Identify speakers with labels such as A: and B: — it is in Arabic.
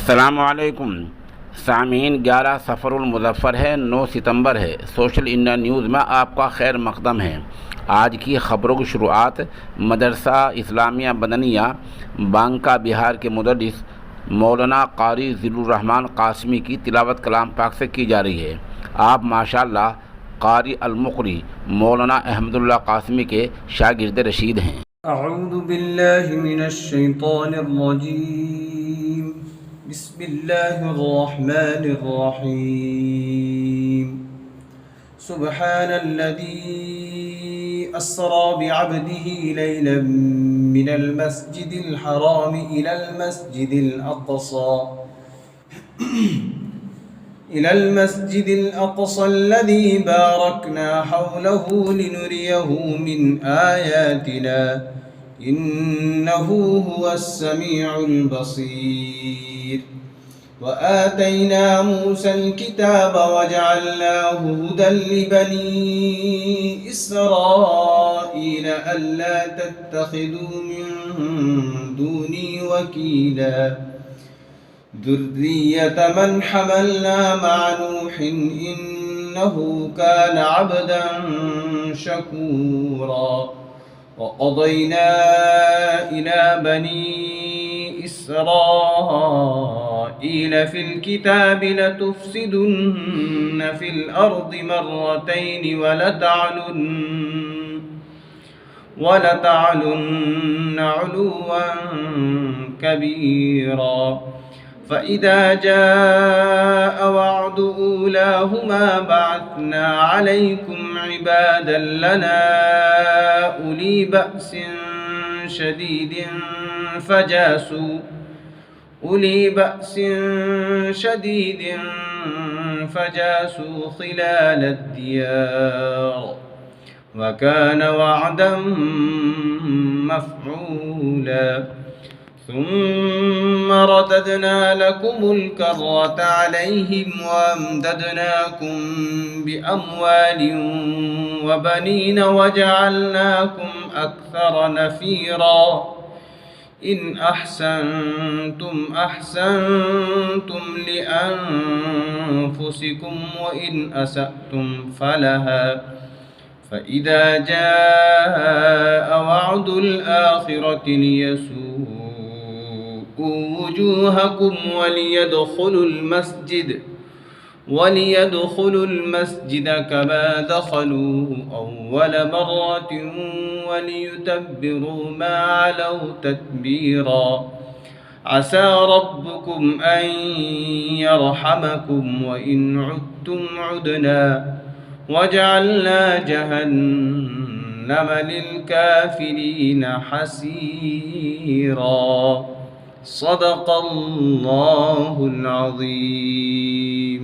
A: अस्सलामुअलैकुम सामीन। 11 सफ़रुल मुज़फ़्फ़र है, 9 सितंबर है। सोशल इंडिया न्यूज़ में आपका खैर मक़दम है। आज की ख़बरों की शुरुआत मदरसा इस्लामिया बदनिया बांका बिहार के मुदर्रिस मौलाना क़ारी ज़िल्लुर्रहमान क़ासिमी की तिलावत कलाम पाक से की जा रही है। आप माशाअल्लाह क़ारी अल-मुक़री मौलाना अहमदुल्लाह क़ासिमी के शागिर्द रशीद हैं।
B: अऊज़ु बिल्लाहि मिनश शैतानिर रजीम। बिस्मिल्लाहिर रहमानिर रहीम। सुब्हानल्लज़ी अस्रा बिअब्दिही लैलन मिनल मस्जिदिल हराम इलल मस्जिदिल अक़सा الذي باركنا حوله لنريه من آياتنا إنه هو السميع البصير وآتينا موسى الكتاب وجعلناه هدى لبني إسرائيل ألا تتخذوا من دوني وكيلا ذرية من حملنا مع نوح إنه كان عبدا شكورا وقضينا إلى بني إسرائيل في الكتاب لتفسدن في الأرض مرتين ولتعلن علوا كبيرا فإذا جاء وعد أولاهما بعثنا عليكم عبادا لنا أولي بأس شديد فجاسوا خلال الديار وكان وعدا مفعولا ثم رددنا لكم الكرة عليهم وأمددناكم بأموال وبنين وجعلناكم أكثر نفيرا إن أحسنتم أحسنتم لأنفسكم وإن أسأتم فلها فإذا جاء وعد الآخرة ليسوءوا وجوهكم وليدخلوا المسجد كما دخلوه أول مرة وليتبروا ما علوا تتبيرا عسى ربكم أن يرحمكم وإن عدتم عدنا وجعلنا جهنم للكافرين حسيرا صدق الله العظيم।